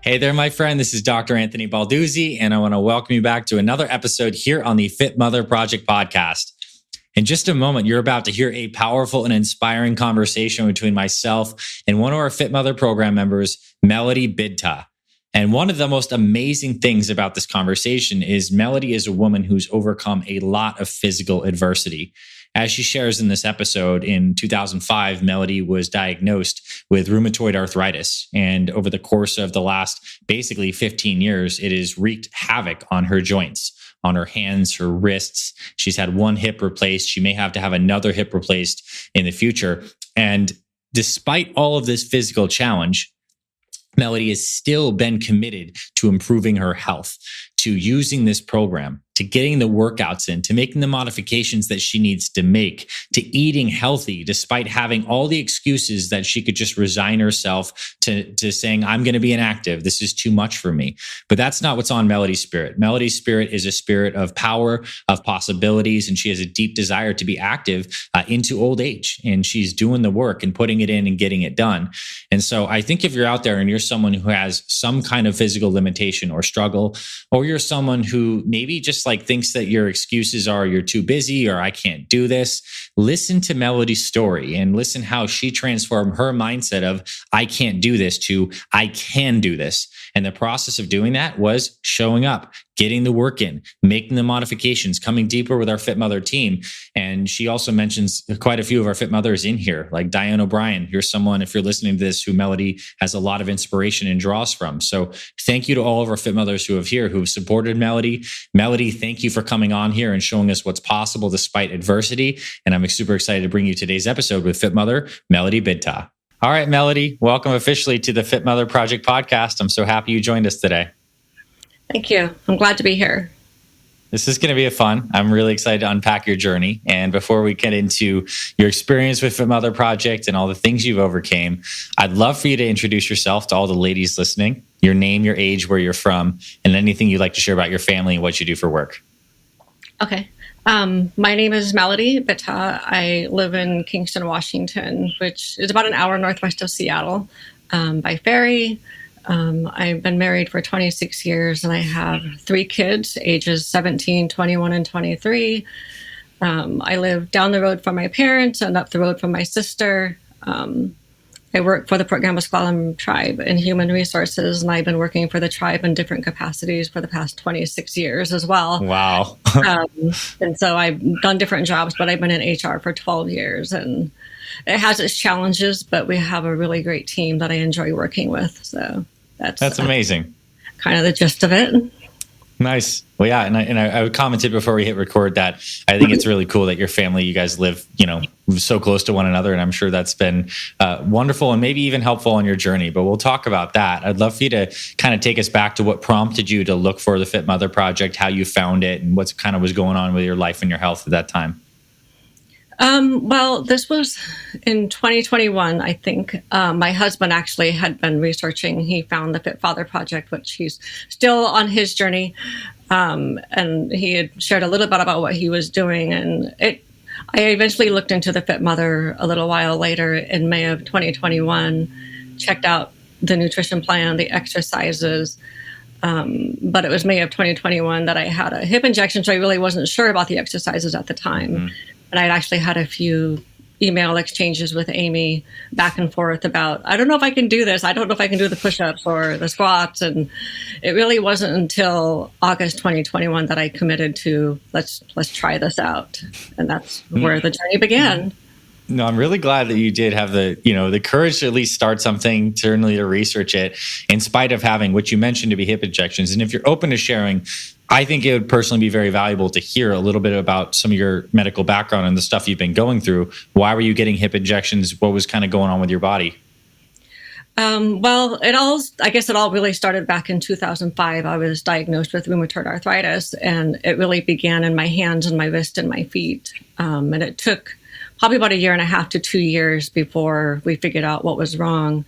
Hey there, my friend. This is Dr. Anthony Balduzzi, and I want to welcome you back to another episode here on the Fit Mother Project podcast. In just a moment, you're about to hear a powerful and inspiring conversation between myself and one of our Fit Mother program members, Melody Bidta. And one of the most amazing things about this conversation is Melody is a woman who's overcome a lot of physical adversity. As she shares in this episode, in 2005, Melody was diagnosed with rheumatoid arthritis. And over the course of the last basically 15 years, it has wreaked havoc on her joints, on her hands, her wrists. She's had one hip replaced. She may have to have another hip replaced in the future. And despite all of this physical challenge, Melody has still been committed to improving her health, to using this program, to getting the workouts in, to making the modifications that she needs to make, to eating healthy, despite having all the excuses that she could just resign herself to saying, I'm going to be inactive. This is too much for me. But that's not what's on Melody's spirit. Melody's spirit is a spirit of power, of possibilities, and she has a deep desire to be active into old age. And she's doing the work and putting it in and getting it done. And so I think if you're out there and you're someone who has some kind of physical limitation or struggle, or you're someone who maybe just like thinks that your excuses are you're too busy or I can't do this, listen to Melody's story and listen how she transformed her mindset of I can't do this to I can do this. And the process of doing that was showing up, getting the work in, making the modifications, coming deeper with our Fit Mother team. And she also mentions quite a few of our Fit Mothers in here, like Diane O'Brien. You're someone, if you're listening to this, who Melody has a lot of inspiration and draws from. So thank you to all of our Fit Mothers who have supported Melody. Melody, thank you for coming on here and showing us what's possible despite adversity. And I'm super excited to bring you today's episode with Fit Mother, Melody Bidta. All right, Melody, welcome officially to the Fit Mother Project podcast. I'm so happy you joined us today. Thank you. I'm glad to be here. This is going to be fun. I'm really excited to unpack your journey. And before we get into your experience with Fit Mother Project and all the things you've overcame, I'd love for you to introduce yourself to all the ladies listening, your name, your age, where you're from, and anything you'd like to share about your family and what you do for work. Okay. My name is Melody Bidta. I live in Kingston, Washington, which is about an hour northwest of Seattle by ferry. I've been married for 26 years and I have 3 kids, ages 17, 21, and 23. I live down the road from my parents and up the road from my sister. I work for the Program Musqueam tribe in human resources, and I've been working for the tribe in different capacities for the past 26 years as well. Wow. And so I've done different jobs, but I've been in HR for 12 years, and it has its challenges, but we have a really great team that I enjoy working with. So that's amazing. Kind of the gist of it. Nice. Well, yeah. And I commented before we hit record that I think it's really cool that your family, you guys live, so close to one another. And I'm sure that's been wonderful and maybe even helpful on your journey, but we'll talk about that. I'd love for you to kind of take us back to what prompted you to look for the Fit Mother Project, how you found it, and what's kind of was going on with your life and your health at that time. Well, this was in 2021, I think. My husband actually had been researching. He found the Fit Father Project, which he's still on his journey. And he had shared a little bit about what he was doing. And I eventually looked into the Fit Mother a little while later in May of 2021, checked out the nutrition plan, the exercises. But it was May of 2021 that I had a hip injection, so I really wasn't sure about the exercises at the time. Mm-hmm. And I'd actually had a few email exchanges with Amy back and forth about, I don't know if I can do this. I don't know if I can do the push-ups or the squats. And it really wasn't until August 2021 that I committed to, let's try this out. And that's where the journey began. No, I'm really glad that you did have the courage to at least start something, certainly to research it, in spite of having what you mentioned to be hip injections. And if you're open to sharing, I think it would personally be very valuable to hear a little bit about some of your medical background and the stuff you've been going through. Why were you getting hip injections? What was kind of going on with your body? Well, it all really started back in 2005. I was diagnosed with rheumatoid arthritis, and it really began in my hands and my wrist and my feet. And it took probably about 1.5 to 2 years before we figured out what was wrong.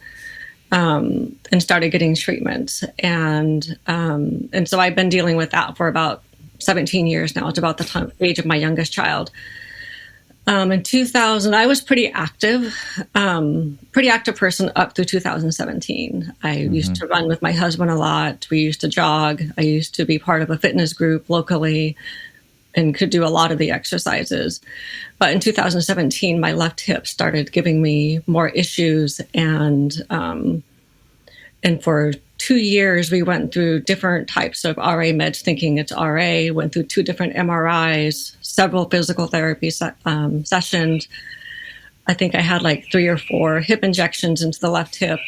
And started getting treatments. And so I've been dealing with that for about 17 years now. It's about the age of my youngest child. In 2000, I was pretty active person up through 2017. I used to run with my husband a lot. We used to jog. I used to be part of a fitness group locally and could do a lot of the exercises. But in 2017, my left hip started giving me more issues. And for 2 years, we went through different types of RA meds, thinking it's RA, went through 2 different MRIs, several physical therapy sessions. I think I had like 3 or 4 hip injections into the left hip.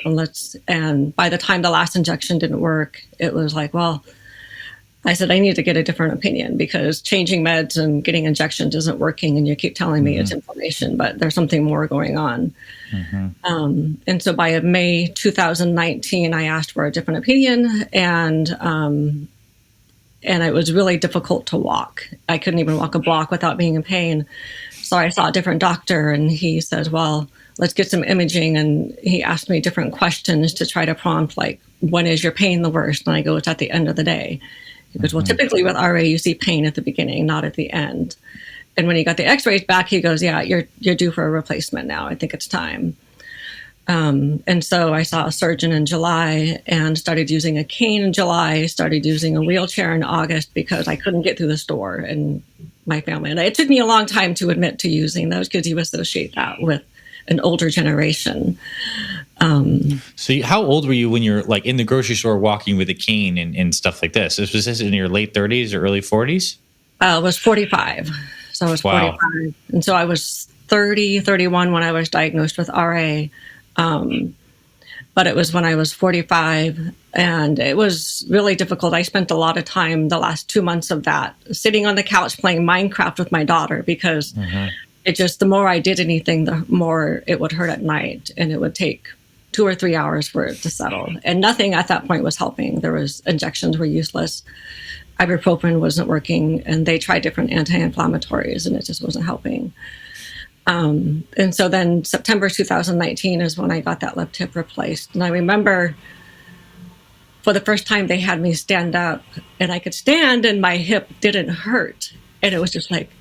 And by the time the last injection didn't work, it was like, well, I said, I need to get a different opinion because changing meds and getting injections isn't working. And you keep telling me it's inflammation, but there's something more going on. And so by May 2019, I asked for a different opinion, and it was really difficult to walk. I couldn't even walk a block without being in pain. So I saw a different doctor, and he says, well, let's get some imaging. And he asked me different questions to try to prompt, like, when is your pain the worst? And I go, it's at the end of the day. He goes, well, typically with RA, you see pain at the beginning, not at the end. And when he got the x-rays back, he goes, yeah, you're due for a replacement now. I think it's time. And so I saw a surgeon in July and started using a cane in July, started using a wheelchair in August because I couldn't get through the store and my family. And it took me a long time to admit to using those because you associate that with an older generation. So how old were you when you're like in the grocery store walking with a cane and stuff like this? Was this in your late 30s or early 40s? I was 45. So I was 45. And so I was 31 when I was diagnosed with RA. But it was when I was 45, and it was really difficult. I spent a lot of time the last 2 months of that sitting on the couch playing Minecraft with my daughter because it just, the more I did anything, the more it would hurt at night, and it would take 2 or 3 hours for it to settle. And nothing at that point was helping. Injections were useless. Ibuprofen wasn't working, and they tried different anti-inflammatories, and it just wasn't helping. And so then September 2019 is when I got that left hip replaced. And I remember for the first time they had me stand up, and I could stand and my hip didn't hurt. And it was just like,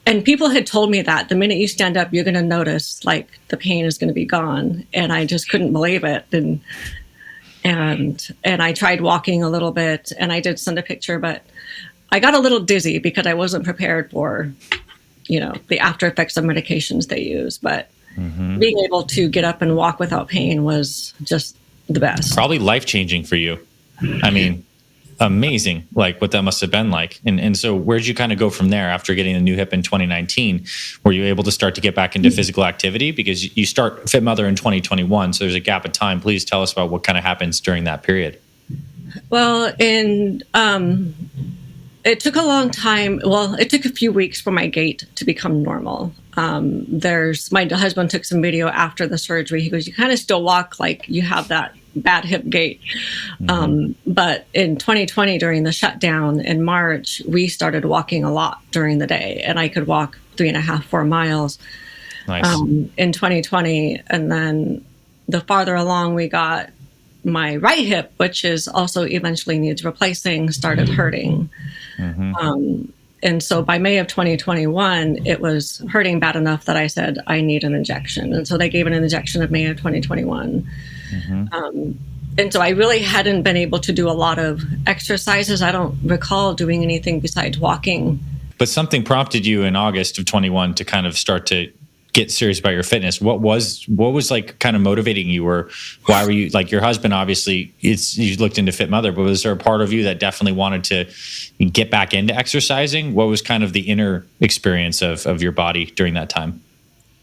and people had told me that the minute you stand up, you're going to notice like the pain is going to be gone. And I just couldn't believe it. And I tried walking a little bit, and I did send a picture, but I got a little dizzy because I wasn't prepared for, the after effects of medications they use. But being able to get up and walk without pain was just the best. Probably life-changing for you. I mean, amazing, like what that must have been like. And so where'd you kind of go from there after getting the new hip in 2019? Were you able to start to get back into physical activity? Because you start Fit Mother in 2021, so there's a gap of time. Please tell us about what kind of happens during that period. Well, it took a long time. Well, it took a few weeks for my gait to become normal. My husband took some video after the surgery. He goes, you kind of still walk like you have that bad hip gait. But in 2020, during the shutdown in March, we started walking a lot during the day, and I could walk 3.5, 4 miles in 2020. And then the farther along we got, my right hip, which is also eventually needs replacing, started hurting. And so by May of 2021, it was hurting bad enough that I said, I need an injection. And so they gave an injection in May of 2021. And so I really hadn't been able to do a lot of exercises. I don't recall doing anything besides walking. But something prompted you in August of 21 to kind of start to get serious about your fitness. What was like kind of motivating you, or why were you, like, your husband, obviously you looked into Fit Mother, but was there a part of you that definitely wanted to get back into exercising? What was kind of the inner experience of your body during that time?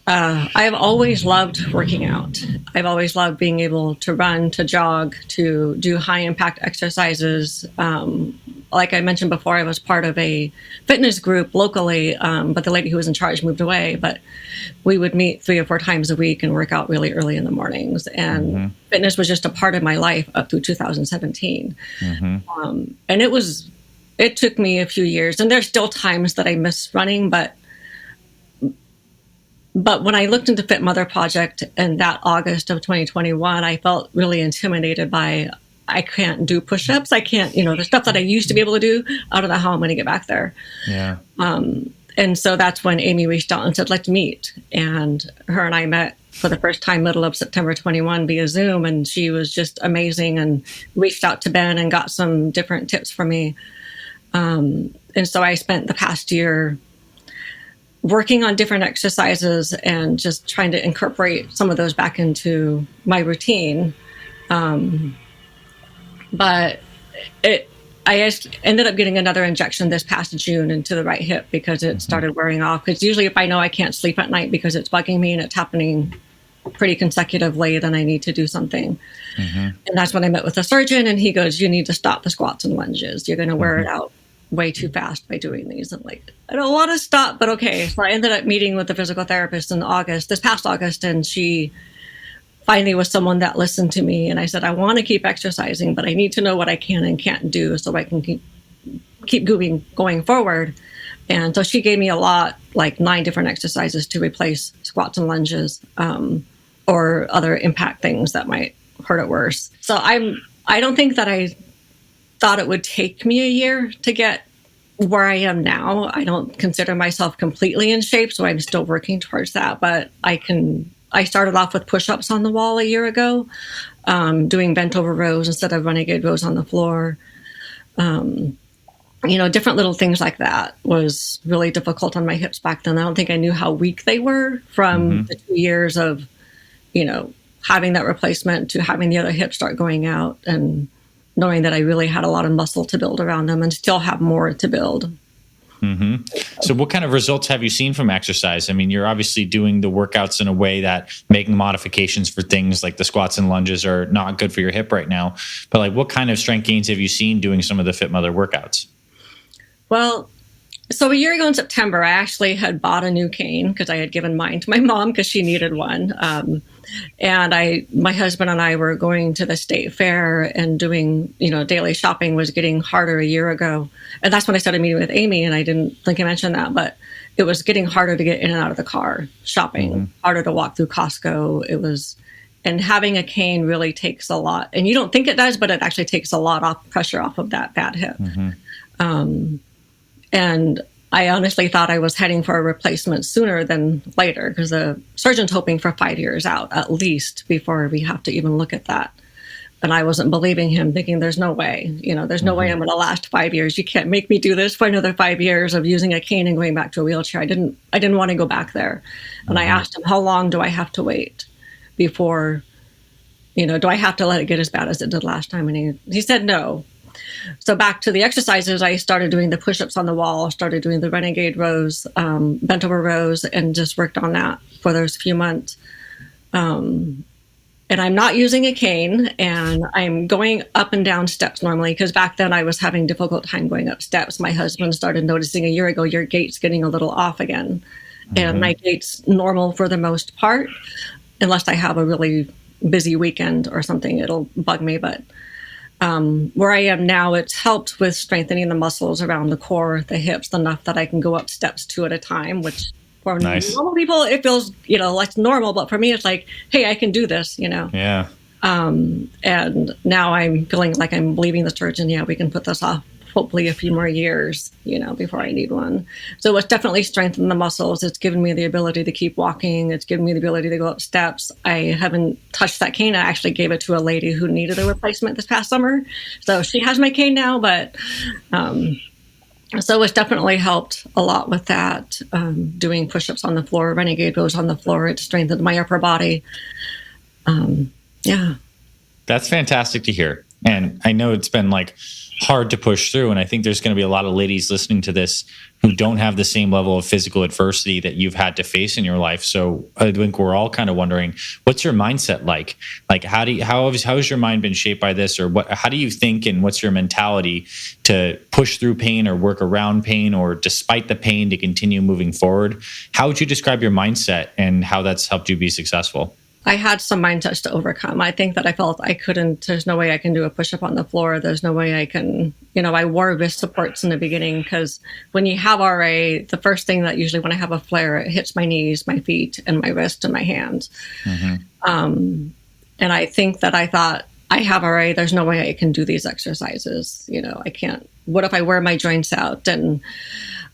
I've always loved working out. I've always loved being able to run, to jog, to do high impact exercises. Like I mentioned before, I was part of a fitness group locally, but the lady who was in charge moved away. But we would meet 3 or 4 times a week and work out really early in the mornings. And fitness was just a part of my life up through 2017. And it took me a few years, and there's still times that I miss running, but when I looked into Fit Mother Project in that August of 2021, I felt really intimidated by, I can't do push-ups. I can't, the stuff that I used to be able to do. I don't know how I'm going to get back there. Yeah. And so that's when Amy reached out and said, let's meet. And her and I met for the first time, middle of September 21 via Zoom. And she was just amazing and reached out to Ben and got some different tips for me. And so I spent the past year working on different exercises and just trying to incorporate some of those back into my routine. But I ended up getting another injection this past June into the right hip because it started wearing off. Because usually if I know I can't sleep at night because it's bugging me and it's happening pretty consecutively, then I need to do something. And that's when I met with a surgeon, and he goes, you need to stop the squats and lunges. You're going to wear it out way too fast by doing these. I'm like, I don't want to stop, but okay. So I ended up meeting with the physical therapist in this past August, and she finally was someone that listened to me. And I said, I want to keep exercising, but I need to know what I can and can't do so I can keep going forward. And so she gave me a lot, like 9 different exercises to replace squats and lunges, or other impact things that might hurt it worse. So I don't think that I thought it would take me a year to get where I am now. I don't consider myself completely in shape, so I'm still working towards that. But I started off with push-ups on the wall a year ago, doing bent over rows instead of renegade rows on the floor. Different little things like that was really difficult on my hips back then. I don't think I knew how weak they were from the 2 years of, having that replacement to having the other hip start going out and knowing that I really had a lot of muscle to build around them and still have more to build. So what kind of results have you seen from exercise? I mean, you're obviously doing the workouts in a way that making modifications for things like the squats and lunges are not good for your hip right now. But like, what kind of strength gains have you seen doing some of the Fit Mother workouts? Well, so a year ago in September, I actually had bought a new cane because I had given mine to my mom because she needed one. And my husband and I were going to the state fair and doing, daily shopping was getting harder a year ago. And that's when I started meeting with Amy, and I didn't think I mentioned that, but it was getting harder to get in and out of the car shopping, harder to walk through Costco. And having a cane really takes a lot. And you don't think it does, but it actually takes a lot of pressure off of that bad hip. And I honestly thought I was heading for a replacement sooner than later because the surgeon's hoping for 5 years out at least before we have to even look at that. And I wasn't believing him, thinking there's no way, there's no way I'm going to last 5 years. You can't make me do this for another 5 years of using a cane and going back to a wheelchair. I didn't want to go back there. And I asked him, how long do I have to wait before, do I have to let it get as bad as it did last time? And he said no. So back to the exercises, I started doing the push-ups on the wall, started doing the renegade rows, bent over rows, and just worked on that for those few months. And I'm not using a cane, and I'm going up and down steps normally because back then I was having difficult time going up steps. My husband started noticing a year ago, your gait's getting a little off again. And my gait's normal for the most part, unless I have a really busy weekend or something, it'll bug me. But where I am now, it's helped with strengthening the muscles around the core, the hips, enough that I can go up steps 2 at a time, which for normal people, it feels, like normal. But for me, it's like, hey, I can do this, Yeah. And now I'm feeling like I'm believing the surgeon, we can put this off hopefully a few more years, before I need one. So it's definitely strengthened the muscles. It's given me the ability to keep walking. It's given me the ability to go up steps. I haven't touched that cane. I actually gave it to a lady who needed a replacement this past summer. So she has my cane now, but so it's definitely helped a lot with that. Doing push-ups on the floor, renegade rows on the floor. It strengthened my upper body. Yeah. That's fantastic to hear. And I know it's been hard to push through. And I think there's going to be a lot of ladies listening to this who don't have the same level of physical adversity that you've had to face in your life. So I think we're all kind of wondering, what's your mindset like? How has your mind been shaped by this, or how do you think, and what's your mentality to push through pain or work around pain, or despite the pain to continue moving forward? How would you describe your mindset and how that's helped you be successful? I had some mindsets to overcome. I think that I felt I couldn't, there's no way I can do a push-up on the floor. There's no way I can, I wore wrist supports in the beginning because when you have RA, the first thing that usually when I have a flare, it hits my knees, my feet, and my wrist and my hands. And I think that I thought, I have RA, there's no way I can do these exercises. I can't, what if I wear my joints out? And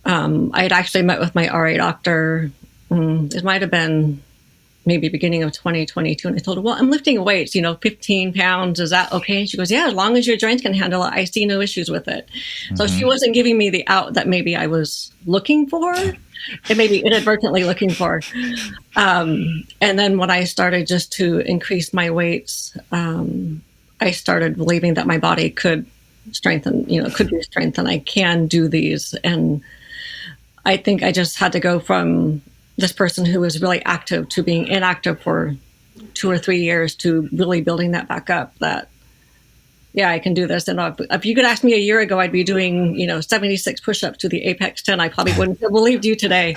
I had actually met with my RA doctor. It might have been maybe beginning of 2022. And I told her, well, I'm lifting weights, 15 pounds. Is that okay? And she goes, yeah, as long as your joints can handle it, I see no issues with it. So she wasn't giving me the out that maybe I was looking for, and maybe inadvertently looking for. And then when I started just to increase my weights, I started believing that my body could strengthen, could be strengthened. I can do these. And I think I just had to go from this person who was really active to being inactive for 2 or 3 years to really building that back up, that, yeah, I can do this. And if you could ask me a year ago, I'd be doing, 76 push-ups to the Apex 10. I probably wouldn't have believed you today.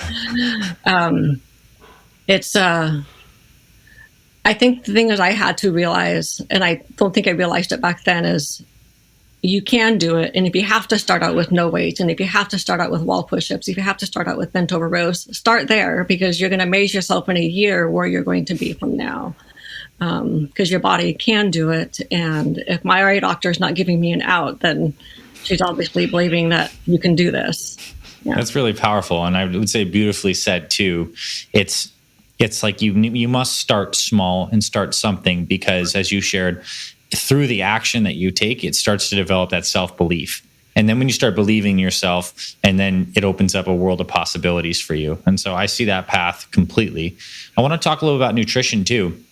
I think the thing is I had to realize, and I don't think I realized it back then, is you can do it. And if you have to start out with no weight, and if you have to start out with wall push-ups, if you have to start out with bent over rows, start there, because you're going to measure yourself in a year where you're going to be from now. Because your body can do it. And if my RA doctor is not giving me an out, then she's obviously believing that you can do this. Yeah. That's really powerful. And I would say beautifully said too. It's like you must start small and start something, because as you shared, through the action that you take, it starts to develop that self-belief. And then when you start believing in yourself, and then it opens up a world of possibilities for you. And so I see that path completely. I want to talk a little about nutrition too.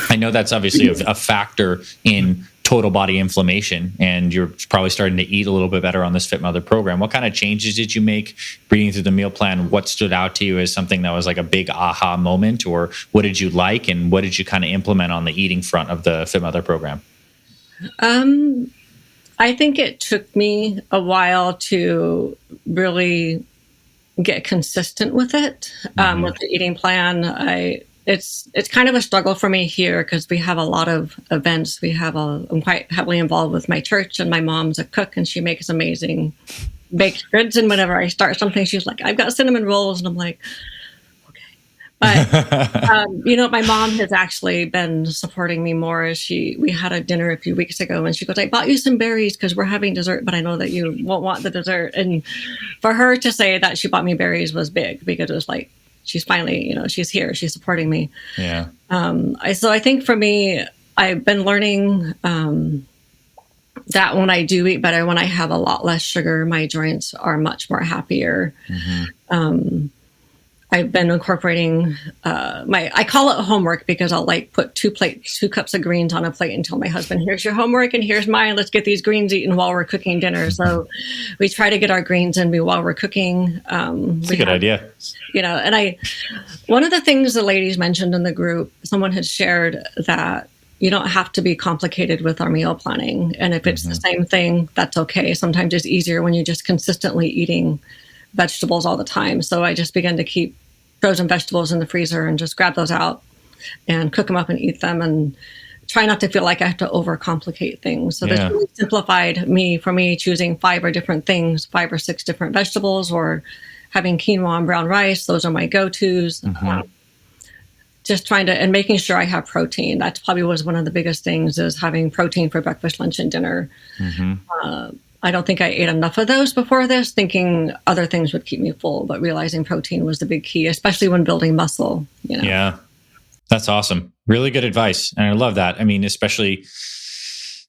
I know that's obviously a factor in total body inflammation, and you're probably starting to eat a little bit better on this Fit Mother program. What kind of changes did you make reading through the meal plan? What stood out to you as something that was like a big aha moment, or what did you like, and what did you kind of implement on the eating front of the Fit Mother program? I think it took me a while to really get consistent with it, with the eating plan. It's kind of a struggle for me here because we have a lot of events. I'm quite heavily involved with my church, and my mom's a cook, and she makes amazing baked goods. And whenever I start something, she's like, I've got cinnamon rolls. And I'm like, but, my mom has actually been supporting me more. We had a dinner a few weeks ago, and she goes, I bought you some berries because we're having dessert, but I know that you won't want the dessert. And for her to say that she bought me berries was big, because it was like, she's finally, she's here, she's supporting me. Yeah. So I think for me, I've been learning that when I do eat better, when I have a lot less sugar, my joints are much more happier. I've been incorporating I call it homework, because I'll put 2 cups of greens on a plate and tell my husband, here's your homework and here's mine. Let's get these greens eaten while we're cooking dinner. So we try to get our greens in while we're cooking. That's a good idea. And one of the things the ladies mentioned in the group, someone had shared that you don't have to be complicated with our meal planning. And if it's the same thing, that's okay. Sometimes it's easier when you're just consistently eating vegetables all the time. So I just began to keep frozen vegetables in the freezer and just grab those out and cook them up and eat them, and try not to feel like I have to overcomplicate things. So this really simplified for me choosing 5 or different things, 5 or 6 different vegetables, or having quinoa and brown rice. Those are my go-tos. Just trying to, and making sure I have protein. That probably was one of the biggest things, is having protein for breakfast, lunch, and dinner. I don't think I ate enough of those before this, thinking other things would keep me full, but realizing protein was the big key, especially when building muscle. Yeah, that's awesome. Really good advice. And I love that. I mean, especially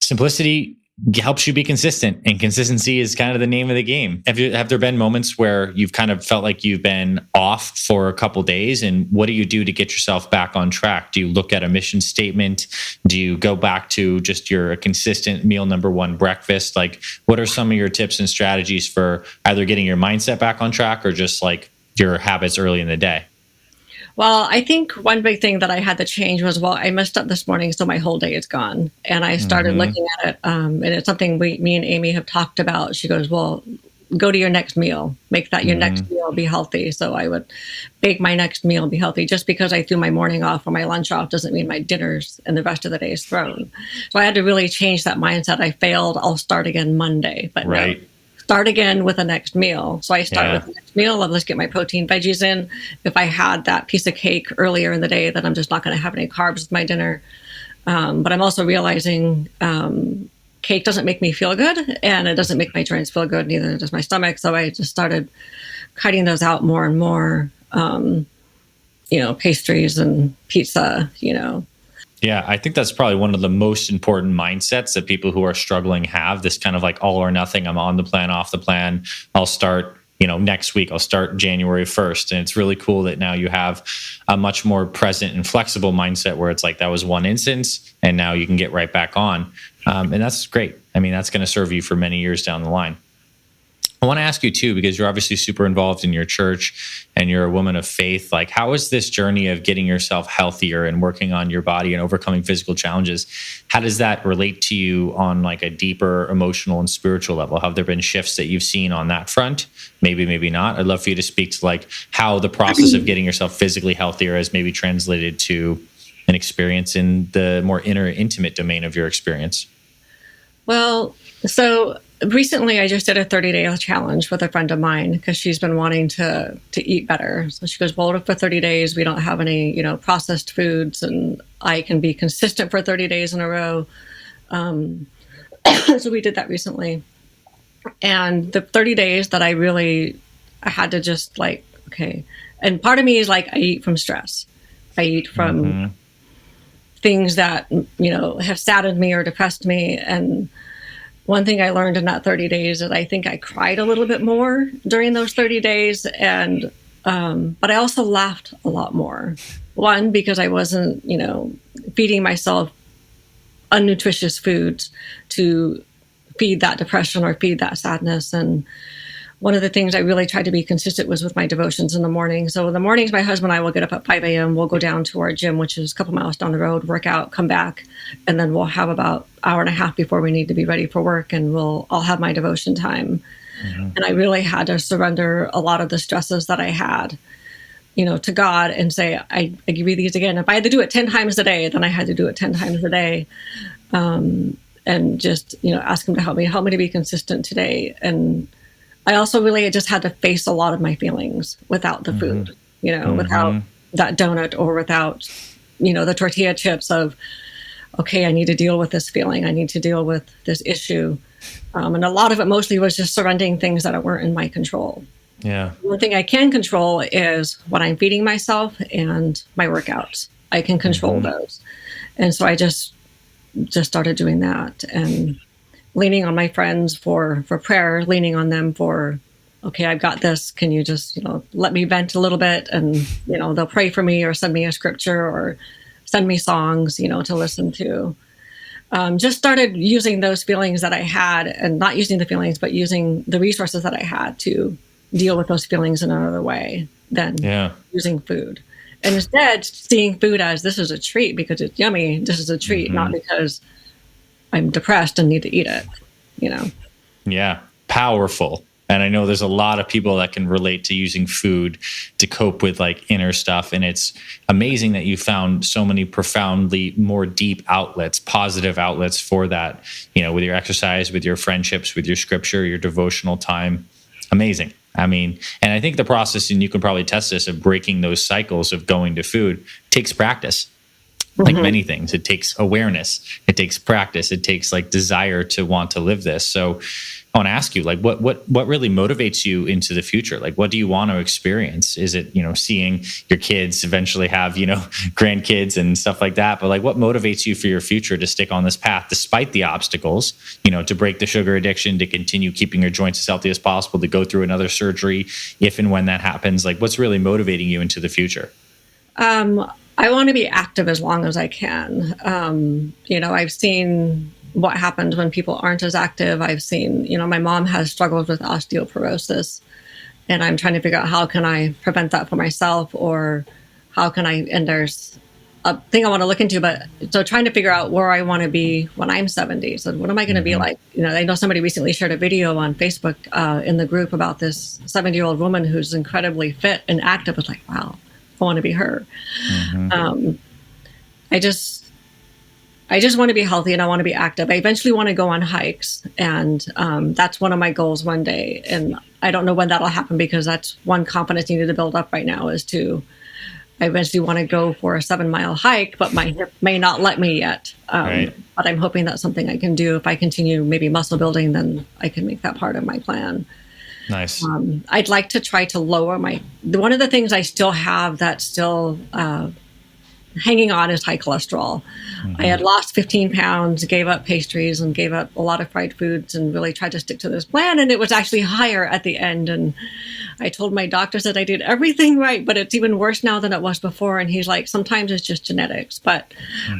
simplicity helps you be consistent, and consistency is kind of the name of the game. Have there been moments where you've kind of felt like you've been off for a couple days, and what do you do to get yourself back on track? Do you look at a mission statement? Do you go back to just your consistent meal number 1 breakfast? Like, what are some of your tips and strategies for either getting your mindset back on track, or just like your habits early in the day? Well, I think one big thing that I had to change was, I messed up this morning, so my whole day is gone. And I started looking at it, and it's something me and Amy have talked about. She goes, well, go to your next meal, make that your next meal, be healthy. So I would bake my next meal, be healthy. Just because I threw my morning off or my lunch off doesn't mean my dinner's and the rest of the day is thrown. So I had to really change that mindset. I failed, I'll start again Monday. But no, start again with the next meal. So I start with the next meal. Let's get my protein veggies in. If I had that piece of cake earlier in the day, then I'm just not going to have any carbs with my dinner. But I'm also realizing cake doesn't make me feel good, and it doesn't make my joints feel good, neither does my stomach. So I just started cutting those out more and more. Pastries and pizza, Yeah, I think that's probably one of the most important mindsets that people who are struggling have, this kind of like all or nothing. I'm on the plan, off the plan. I'll start, next week. I'll start January 1st. And it's really cool that now you have a much more present and flexible mindset where it's like that was one instance and now you can get right back on. And that's great. I mean, that's going to serve you for many years down the line. I want to ask you too, because you're obviously super involved in your church and you're a woman of faith. Like, how is this journey of getting yourself healthier and working on your body and overcoming physical challenges? How does that relate to you on like a deeper emotional and spiritual level? Have there been shifts that you've seen on that front? Maybe, maybe not. I'd love for you to speak to like how the process of getting yourself physically healthier has maybe translated to an experience in the more inner, intimate domain of your experience. Well, so recently I just did a 30-day challenge with a friend of mine because she's been wanting to eat better. So she goes, well, for 30 days, we don't have any, processed foods, and I can be consistent for 30 days in a row. So we did that recently. And the 30 days that I had to just like, okay. And part of me is like, I eat from stress. I eat from things that, have saddened me or depressed me. And one thing I learned in that 30 days is I think I cried a little bit more during those 30 days. And, but I also laughed a lot more. One, because I wasn't, feeding myself unnutritious foods to feed that depression or feed that sadness. And one of the things I really tried to be consistent was with my devotions in the morning. So in the mornings, my husband and I will get up at 5 a.m. We'll go down to our gym, which is a couple miles down the road, work out, come back, and then we'll have about an hour and a half before we need to be ready for work, and I'll have my devotion time. Mm-hmm. And I really had to surrender a lot of the stresses that I had, to God and say, I give you these again. If I had to do it 10 times a day, then I had to do it 10 times a day. And just, ask him to help me to be consistent today. And I also really just had to face a lot of my feelings without the food, without that donut or without, the tortilla chips of, okay, I need to deal with this feeling. I need to deal with this issue. And a lot of it mostly was just surrendering things that weren't in my control. Yeah. One thing I can control is what I'm feeding myself and my workouts. I can control those. And so I just started doing that and leaning on my friends for prayer, leaning on them for, okay, I've got this. Can you just, let me vent a little bit? And, they'll pray for me or send me a scripture or send me songs, to listen to. Just started using those feelings that I had, and not using the feelings, but using the resources that I had to deal with those feelings in another way than using food. And instead, seeing food as this is a treat because it's yummy. This is a treat, not because I'm depressed and need to eat it, Yeah, powerful. And I know there's a lot of people that can relate to using food to cope with like inner stuff. And it's amazing that you found so many profoundly more deep outlets, positive outlets for that, with your exercise, with your friendships, with your scripture, your devotional time. Amazing. I mean, and I think the process, and you can probably test this, of breaking those cycles of going to food takes practice. Like many things, it takes awareness, it takes practice, it takes like desire to want to live this. So I want to ask you, like, what really motivates you into the future? Like, what do you want to experience? Is it, seeing your kids eventually have, grandkids and stuff like that? But like, what motivates you for your future to stick on this path despite the obstacles, to break the sugar addiction, to continue keeping your joints as healthy as possible, to go through another surgery if and when that happens? Like, what's really motivating you into the future? I want to be active as long as I can. I've seen what happens when people aren't as active. I've seen, my mom has struggled with osteoporosis, and I'm trying to figure out how can I prevent that for myself, or how can I, and there's a thing I want to look into, but so trying to figure out where I want to be when I'm 70. So what am I going to be like? I know somebody recently shared a video on Facebook in the group about this 70-year-old woman who's incredibly fit and active. It's like, wow, I want to be her. I just want to be healthy, and I want to be active. I eventually want to go on hikes, and that's one of my goals one day. And I don't know when that'll happen, because that's one confidence needed to build up right now, I eventually want to go for a 7-mile hike, but my hip may not let me yet. But I'm hoping that's something I can do. If I continue maybe muscle building, then I can make that part of my plan. Nice. I'd like to try to lower one of the things I still have that's still hanging on is high cholesterol. I had lost 15 pounds, gave up pastries and gave up a lot of fried foods and really tried to stick to this plan. And it was actually higher at the end. And I told my doctors that I did everything right, but it's even worse now than it was before. And he's like, sometimes it's just genetics, but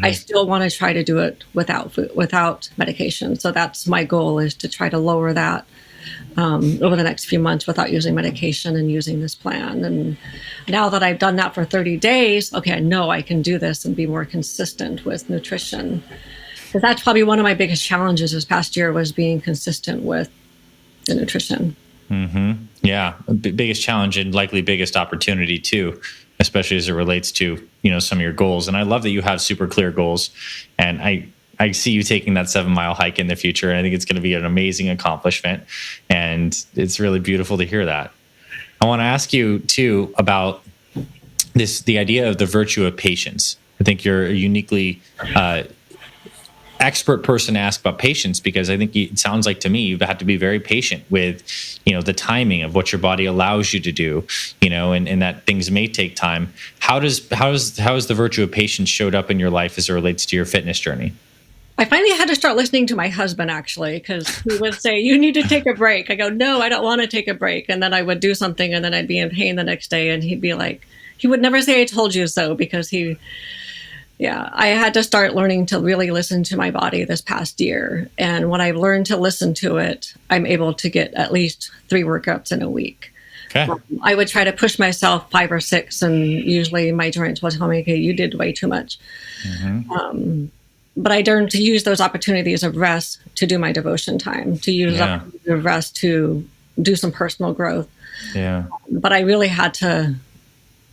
I still want to try to do it without medication. So that's my goal, is to try to lower that over the next few months without using medication and using this plan. And now that I've done that for 30 days, okay, I know I can do this and be more consistent with nutrition. Because that's probably one of my biggest challenges this past year, was being consistent with the nutrition. Yeah. Biggest challenge and likely biggest opportunity too, especially as it relates to, some of your goals. And I love that you have super clear goals. And I see you taking that 7-mile hike in the future. And I think it's going to be an amazing accomplishment. And it's really beautiful to hear that. I want to ask you too about the idea of the virtue of patience. I think you're a uniquely expert person to ask about patience, because I think it sounds like to me you've had to be very patient with, the timing of what your body allows you to do, and that things may take time. How has the virtue of patience showed up in your life as it relates to your fitness journey? I finally had to start listening to my husband, actually, because he would say, you need to take a break. I go, no, I don't want to take a break. And then I would do something and then I'd be in pain the next day. And he'd be like, he would never say, I told you so, because I had to start learning to really listen to my body this past year. And when I learned to listen to it, I'm able to get at least 3 workouts in a week. Okay. I would try to push myself 5 or 6, and usually my joints would tell me, okay, you did way too much. But I learned to use those opportunities of rest to do my devotion time, to use opportunities of rest to do some personal growth. Yeah. But I really had to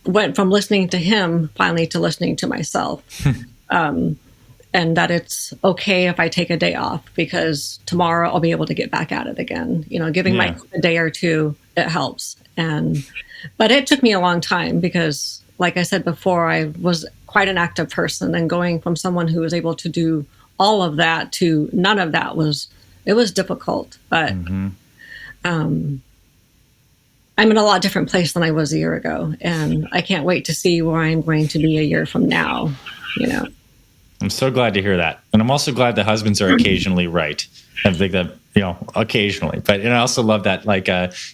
went from listening to him finally to listening to myself. And that it's okay if I take a day off, because tomorrow I'll be able to get back at it again. Giving myself a day or two, it helps. But it took me a long time, because like I said before, I was quite an active person, and going from someone who was able to do all of that to none of that was difficult. But I'm in a lot different place than I was a year ago, and I can't wait to see where I'm going to be a year from now. I'm so glad to hear that. And I'm also glad that husbands are occasionally right. I think that, occasionally, but I also love that, like,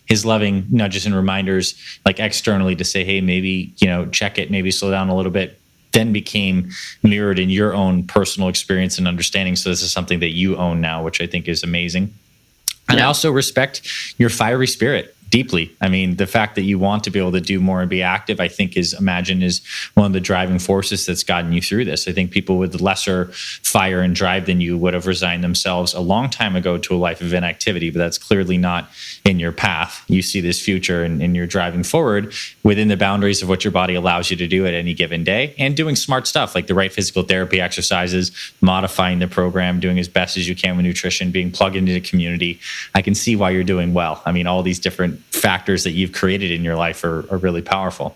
his loving nudges and reminders, like externally, to say, hey, maybe, check it, maybe slow down a little bit, then became mirrored in your own personal experience and understanding. So this is something that you own now, which I think is amazing. And I also respect your fiery spirit deeply. I mean, the fact that you want to be able to do more and be active, I think is one of the driving forces that's gotten you through this. I think people with lesser fire and drive than you would have resigned themselves a long time ago to a life of inactivity, but that's clearly not in your path. You see this future and you're driving forward within the boundaries of what your body allows you to do at any given day, and doing smart stuff like the right physical therapy exercises, modifying the program, doing as best as you can with nutrition, being plugged into the community. I can see why you're doing well. I mean, all these different factors that you've created in your life are really powerful.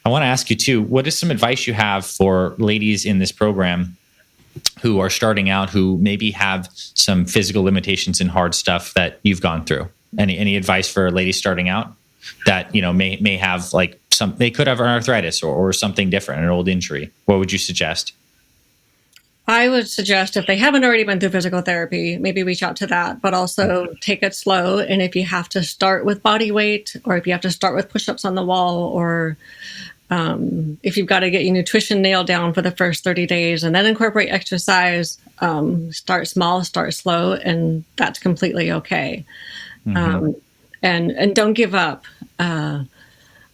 I want to ask you too, what is some advice you have for ladies in this program who are starting out, who maybe have some physical limitations and hard stuff that you've gone through? Any advice for ladies starting out that, may have they could have an arthritis or something different, an old injury? What would you suggest? I would suggest, if they haven't already been through physical therapy, maybe reach out to that, but also take it slow. And if you have to start with body weight, or if you have to start with push-ups on the wall, or if you've got to get your nutrition nailed down for the first 30 days and then incorporate exercise, start small, start slow, and that's completely okay. And don't give up. I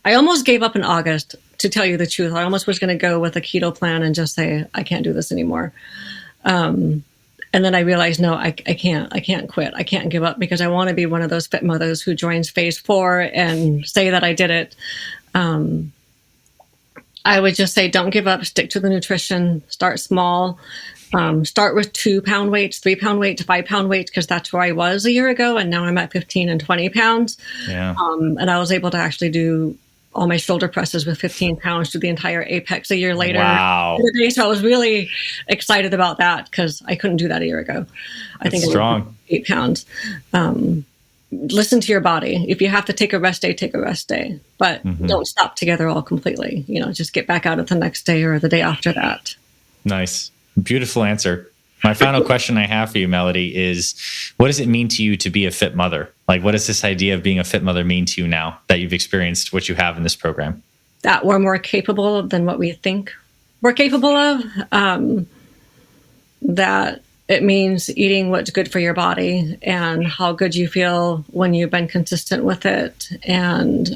almost gave up in August. To tell you the truth, I almost was going to go with a keto plan and just say, I can't do this anymore. And then I realized, no, I can't quit. I can't give up, because I want to be one of those fit mothers who joins phase 4 and say that I did it. I would just say, don't give up, stick to the nutrition, start small, start with 2-pound weights, 3-pound weights, 5-pound weights, because that's where I was a year ago. And now I'm at 15 and 20 pounds. Yeah. And I was able to actually do all my shoulder presses with 15 pounds through the entire Apex a year later. Wow. So I was really excited about that, because I couldn't do that a year ago. I think it was 8 pounds. listen to your body. If you have to take a rest day, take a rest day, but don't stop together all completely. Just get back out at the next day or the day after that. Nice. Beautiful answer. My final question I have for you, Melody, is what does it mean to you to be a fit mother? Like, what does this idea of being a fit mother mean to you now that you've experienced what you have in this program? That we're more capable than what we think we're capable of. That it means eating what's good for your body and how good you feel when you've been consistent with it. And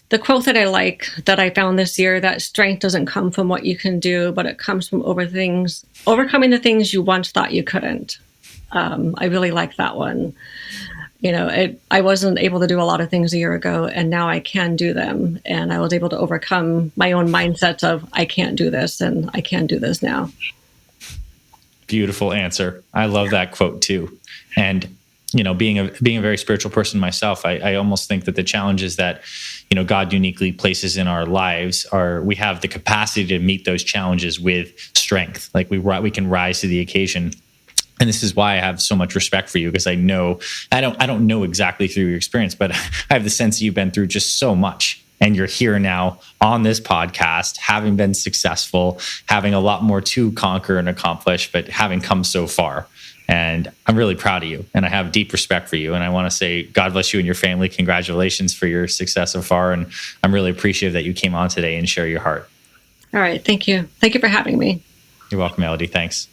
the quote that I like that I found this year, that strength doesn't come from what you can do, but it comes from overcoming the things you once thought you couldn't. I really like that one. I wasn't able to do a lot of things a year ago, and now I can do them. And I was able to overcome my own mindset of I can't do this, and I can do this now. Beautiful answer. I love that quote too. And being a very spiritual person myself, I almost think that the challenges that God uniquely places in our lives we have the capacity to meet those challenges with strength. Like we can rise to the occasion. And this is why I have so much respect for you, because I know I don't know exactly through your experience, but I have the sense that you've been through just so much. And you're here now on this podcast, having been successful, having a lot more to conquer and accomplish, but having come so far. And I'm really proud of you, and I have deep respect for you. And I want to say, God bless you and your family. Congratulations for your success so far. And I'm really appreciative that you came on today and share your heart. All right. Thank you. Thank you for having me. You're welcome, Melody. Thanks.